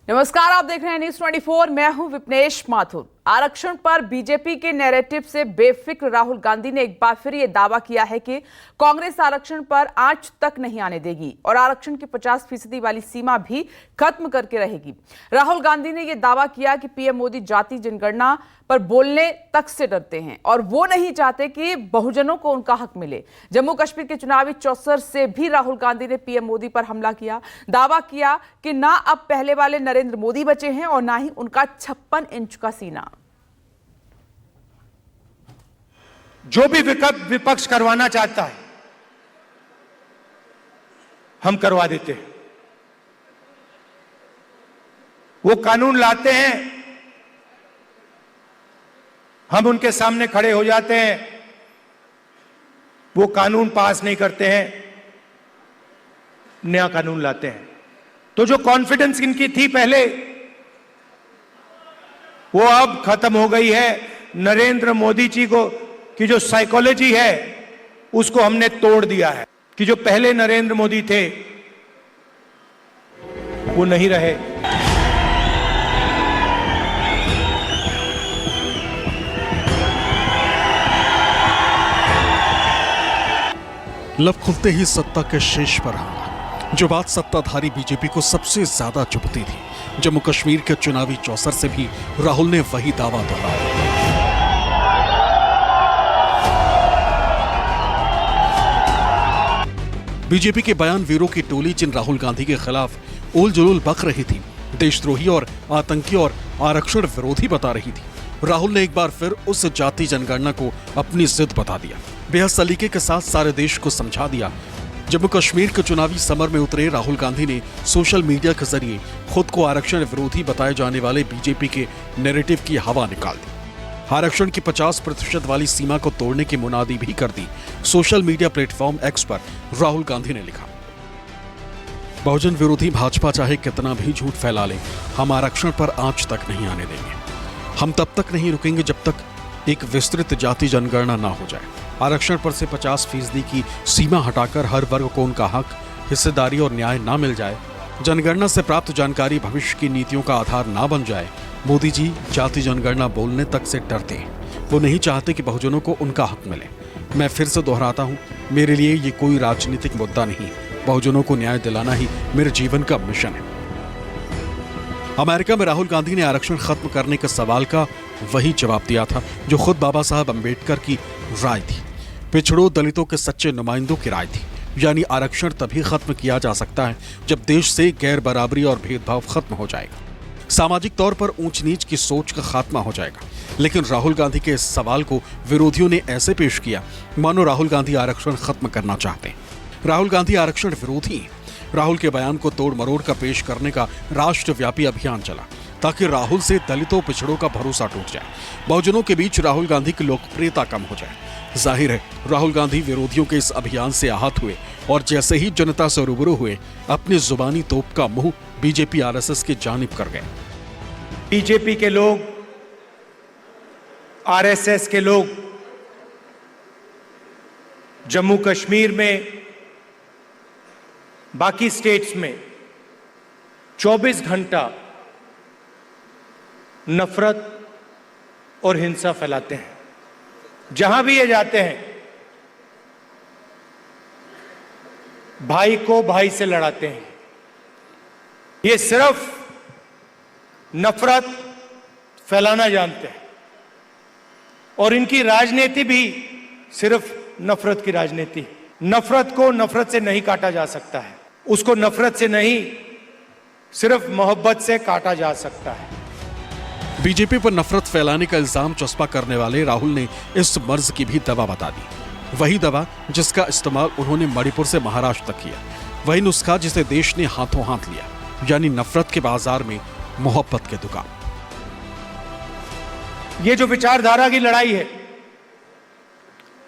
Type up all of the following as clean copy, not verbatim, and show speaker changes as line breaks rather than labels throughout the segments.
नमस्कार, आप देख रहे हैं न्यूज़ 24। मैं हूं विपनेश माथुर। आरक्षण पर बीजेपी के नैरेटिव से बेफिक्र राहुल गांधी ने एक बार फिर यह दावा किया है कि कांग्रेस आरक्षण पर आंच तक नहीं आने देगी और आरक्षण की 50% वाली सीमा भी खत्म करके रहेगी। राहुल गांधी ने यह दावा किया कि पीएम मोदी जाति जनगणना पर बोलने तक से डरते हैं और वो नहीं चाहते कि बहुजनों को उनका हक मिले। जम्मू कश्मीर के चुनावी चौसर से भी राहुल गांधी ने पीएम मोदी पर हमला किया, दावा किया कि ना अब पहले वाले नरेंद्र मोदी बचे हैं और ना ही उनका 56 इंच का सीना।
जो भी विपक्ष करवाना चाहता है हम करवा देते हैं। वो कानून लाते हैं, हम उनके सामने खड़े हो जाते हैं, वो कानून पास नहीं करते हैं, नया कानून लाते हैं। तो जो कॉन्फिडेंस इनकी थी पहले, वो अब खत्म हो गई है। नरेंद्र मोदी जी को की जो साइकोलॉजी है उसको हमने तोड़ दिया है कि जो पहले नरेंद्र मोदी थे वो नहीं रहे।
लब खुलते ही सत्ता के शीर्ष पर हमला, जो बात सत्ताधारी बीजेपी को सबसे ज्यादा चुभती थी। जम्मू कश्मीर के चुनावी चौसर से भी राहुल ने वही दावा दोहराया। बीजेपी के बयान वीरों की टोली जिन राहुल गांधी के खिलाफ उल जुलूल बक रही थी, देशद्रोही और आतंकी और आरक्षण विरोधी बता रही थी, राहुल ने एक बार फिर उस जाति जनगणना को अपनी जिद बता दिया। बेहद सलीके के साथ सारे देश को समझा दिया। जम्मू कश्मीर के चुनावी समर में उतरे राहुल गांधी ने सोशल मीडिया के जरिए खुद को आरक्षण विरोधी बताए जाने वाले बीजेपी के नैरेटिव की हवा निकाल दी। आरक्षण की 50% वाली सीमा को तोड़ने की मुनादी भी कर दी। सोशल मीडिया प्लेटफॉर्म एक्स पर राहुल गांधी ने लिखा, बहुजन विरोधी भाजपा चाहे कितना भी झूठ फैला ले, हम आरक्षण पर आंच तक नहीं आने देंगे। हम तब तक नहीं रुकेंगे जब तक एक विस्तृत जाति जनगणना ना हो जाए। आरक्षण पर से 50% की सीमा हटाकर हर वर्ग को उनका हक, हिस्सेदारी और न्याय ना मिल जाए। जनगणना से प्राप्त जानकारी भविष्य की नीतियों का आधार ना बन जाए। मोदी जी जाति जनगणना बोलने तक से डरते हैं। वो नहीं चाहते कि बहुजनों को उनका हक मिले। मैं फिर से दोहराता हूँ, मेरे लिए ये कोई राजनीतिक मुद्दा नहीं, बहुजनों को न्याय दिलाना ही मेरे जीवन का मिशन है। अमेरिका में राहुल गांधी ने आरक्षण खत्म करने के सवाल का वही जवाब दिया था जो खुद बाबा साहब अम्बेडकर की राय थी, पिछड़ों दलितों के सच्चे नुमाइंदों की राय थी। यानी आरक्षण तभी खत्म किया जा सकता है जब देश से गैर बराबरी और भेदभाव खत्म हो जाएगा, सामाजिक तौर पर ऊंच नीच की सोच का खात्मा हो जाएगा। लेकिन राहुल गांधी के इस सवाल को विरोधियों ने ऐसे पेश किया मानो राहुल गांधी आरक्षण खत्म करना चाहते हैं। राहुल गांधी आरक्षण विरोधी हैं। राहुल के बयान को तोड़ मरोड़ कर पेश करने का राष्ट्रव्यापी अभियान चला ताकि राहुल से दलितों पिछड़ों का भरोसा टूट जाए, बहुजनों के बीच राहुल गांधी की लोकप्रियता कम हो जाए। जाहिर है राहुल गांधी विरोधियों के इस अभियान से आहत हुए और जैसे ही जनता से रूबरू हुए अपनी जुबानी तोप का मुंह बीजेपी आरएसएस की जानिब कर गए।
बीजेपी के लोग, आरएसएस के लोग जम्मू कश्मीर में, बाकी स्टेट्स में 24 घंटा नफरत और हिंसा फैलाते हैं। जहां भी ये जाते हैं भाई को भाई से लड़ाते हैं। ये सिर्फ नफरत फैलाना जानते हैं और इनकी राजनीति भी सिर्फ नफरत की राजनीति। नफरत को नफरत से नहीं काटा जा सकता है, उसको नफरत से नहीं सिर्फ मोहब्बत से काटा जा सकता है।
बीजेपी पर नफरत फैलाने का इल्जाम चस्पा करने वाले राहुल ने इस मर्ज की भी दवा बता दी, वही दवा जिसका इस्तेमाल उन्होंने मणिपुर से महाराष्ट्र तक किया, वही नुस्खा जिसे देश ने हाथों हाथ लिया, यानी नफरत के बाजार में मोहब्बत के दुकान।
ये जो विचारधारा की लड़ाई है,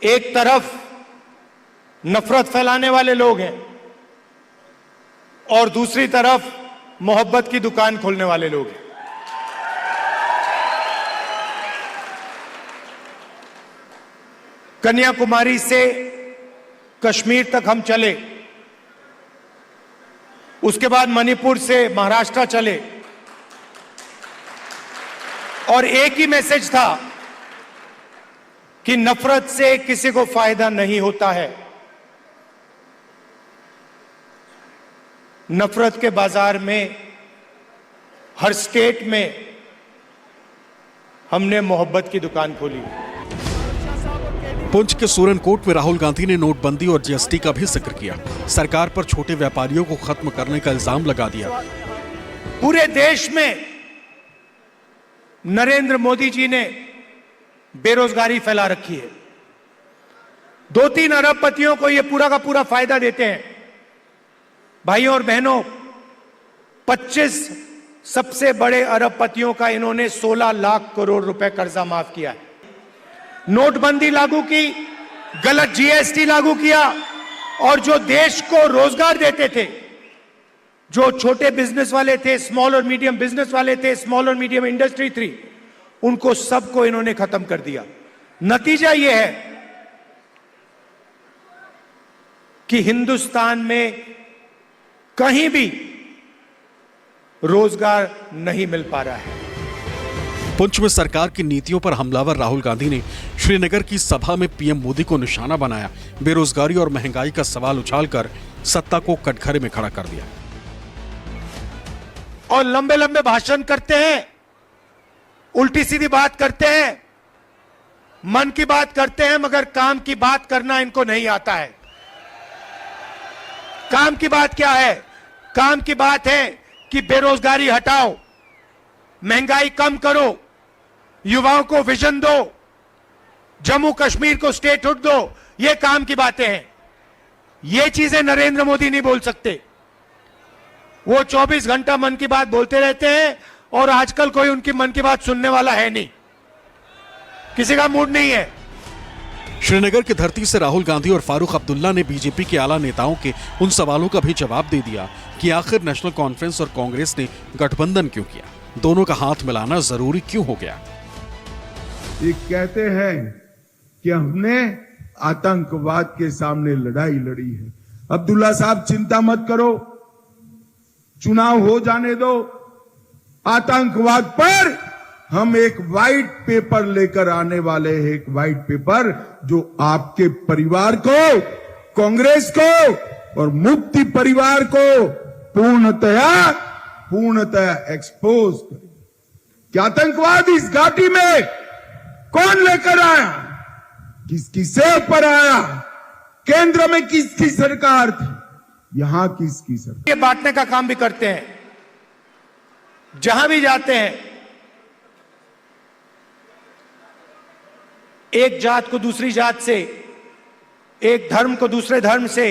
एक तरफ नफरत फैलाने वाले लोग हैं और दूसरी तरफ मोहब्बत की दुकान खोलने वाले लोग हैं। कन्याकुमारी से कश्मीर तक हम चले, उसके बाद मणिपुर से महाराष्ट्र चले, और एक ही मैसेज था कि नफरत से किसी को फायदा नहीं होता है। नफरत के बाजार में हर स्टेट में हमने मोहब्बत की दुकान खोली।
पुंछ के सूरनकोट में राहुल गांधी ने नोटबंदी और जीएसटी का भी जिक्र किया। सरकार पर छोटे व्यापारियों को खत्म करने का इल्जाम लगा दिया।
पूरे देश में नरेंद्र मोदी जी ने बेरोजगारी फैला रखी है। 2-3 अरबपतियों को यह पूरा का पूरा फायदा देते हैं। भाइयों और बहनों, 25 सबसे बड़े अरबपतियों का इन्होंने 16 लाख करोड़ रुपए कर्जा माफ किया है। नोटबंदी लागू की, गलत जीएसटी लागू किया, और जो देश को रोजगार देते थे, जो छोटे बिजनेस वाले थे, स्मॉल और मीडियम बिजनेस वाले थे, स्मॉल और मीडियम इंडस्ट्री थी, उनको सबको इन्होंने खत्म कर दिया। नतीजा यह है कि हिंदुस्तान में कहीं भी रोजगार नहीं मिल पा रहा है।
पुंछ में सरकार की नीतियों पर हमलावर राहुल गांधी ने श्रीनगर की सभा में पीएम मोदी को निशाना बनाया। बेरोजगारी और महंगाई का सवाल उछालकर सत्ता को कटघरे में खड़ा कर दिया।
और लंबे लंबे भाषण करते हैं, उल्टी सीधी बात करते हैं, मन की बात करते हैं, मगर काम की बात करना इनको नहीं आता है। काम की बात क्या है? काम की बात है कि बेरोजगारी हटाओ, महंगाई कम करो, युवाओं को विजन दो, जम्मू कश्मीर को स्टेटहुड दो। ये काम की बातें हैं। ये चीजें नरेंद्र मोदी नहीं बोल सकते। वो 24 घंटा मन की बात बोलते रहते हैं, और आजकल कोई उनकी मन की बात सुनने वाला है नहीं, किसी का मूड नहीं है।
श्रीनगर की धरती से राहुल गांधी और फारूक अब्दुल्ला ने बीजेपी के आला नेताओं के उन सवालों का भी जवाब दे दिया कि आखिर नेशनल कॉन्फ्रेंस और कांग्रेस ने गठबंधन क्यों किया, दोनों का हाथ मिलाना जरूरी क्यों हो गया।
ये कहते हैं कि हमने आतंकवाद के सामने लड़ाई लड़ी है। अब्दुल्ला साहब, चिंता मत करो, चुनाव हो जाने दो, आतंकवाद पर हम एक व्हाइट पेपर लेकर आने वाले हैं। एक व्हाइट पेपर जो आपके परिवार को, कांग्रेस को और मुक्ति परिवार को पूर्णतया एक्सपोज करे। क्या आतंकवाद इस घाटी में कौन लेकर आया, किसकी सेव पर आया, केंद्र में किसकी सरकार थी, यहां किसकी सरकार।
ये बांटने का काम भी करते हैं। जहां भी जाते हैं, एक जात को दूसरी जात से, एक धर्म को दूसरे धर्म से,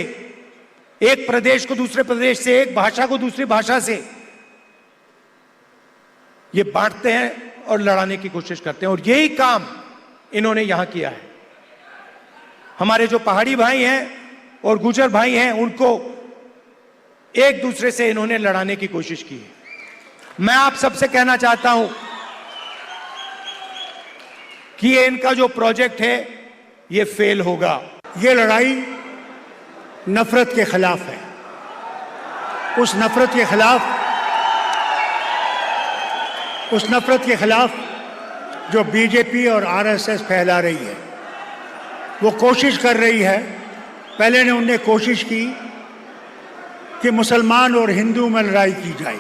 एक प्रदेश को दूसरे प्रदेश से, एक भाषा को दूसरी भाषा से, ये बांटते हैं और लड़ाने की कोशिश करते हैं। और यही काम इन्होंने यहां किया है। हमारे जो पहाड़ी भाई हैं और गुर्जर भाई हैं, उनको एक दूसरे से इन्होंने लड़ाने की कोशिश की है। मैं आप सबसे कहना चाहता हूं कि ये इनका जो प्रोजेक्ट है, ये फेल होगा।
ये लड़ाई नफरत के खिलाफ है। उस नफरत के खिलाफ जो बीजेपी और आरएसएस फैला रही है, वो कोशिश कर रही है। पहले ने उनने कोशिश की कि मुसलमान और हिंदू में लड़ाई की जाए,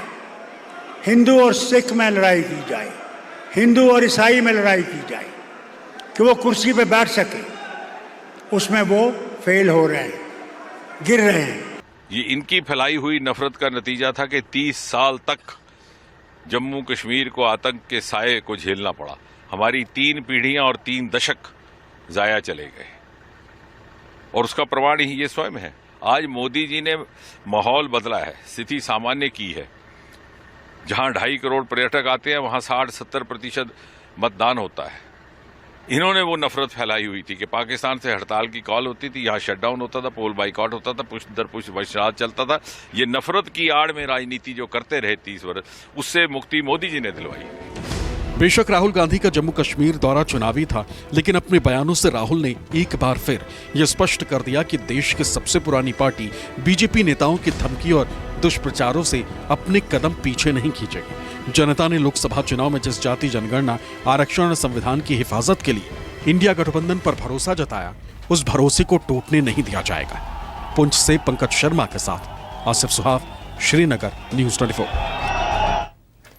हिंदू और सिख में लड़ाई की जाए, हिंदू और ईसाई में लड़ाई की जाए, कि वो कुर्सी पे बैठ सके। उसमें वो फेल हो रहे हैं, गिर रहे हैं।
ये इनकी फैलाई हुई नफरत का नतीजा था कि 30 साल तक जम्मू कश्मीर को आतंक के साये को झेलना पड़ा। हमारी 3 पीढ़ियां और 3 दशक जाया चले गए, और उसका प्रमाण ही ये स्वयं है। आज मोदी जी ने माहौल बदला है, स्थिति सामान्य की है। जहां 2.5 करोड़ पर्यटक आते हैं, वहां 60-70% मतदान होता है। इन्होंने वो नफरत फैलाई हुई थी कि पाकिस्तान से हड़ताल की कॉल होती थी, यहाँ शटडाउन होता था, पोल बाइकआउट होता था, पुश दर पुश बहिष्कार चलता था। ये नफरत की आड़ में राजनीति जो करते रहे 30 वर्ष, उससे मुक्ति मोदी जी ने दिलवाई।
बेशक राहुल गांधी का जम्मू कश्मीर दौरा चुनावी था, लेकिन अपने बयानों से राहुल ने एक बार फिर यह स्पष्ट कर दिया कि देश की सबसे पुरानी पार्टी बीजेपी नेताओं की धमकी और दुष्प्रचारों से अपने कदम पीछे नहीं खींचेगी। जनता ने लोकसभा चुनाव में जिस जाति जनगणना, आरक्षण और संविधान की हिफाजत के लिए इंडिया गठबंधन पर भरोसा जताया, उस भरोसे को टूटने नहीं दिया जाएगा। पुंछ से पंकज शर्मा के साथ आसिफ सुहाग, श्रीनगर, न्यूज़ 24।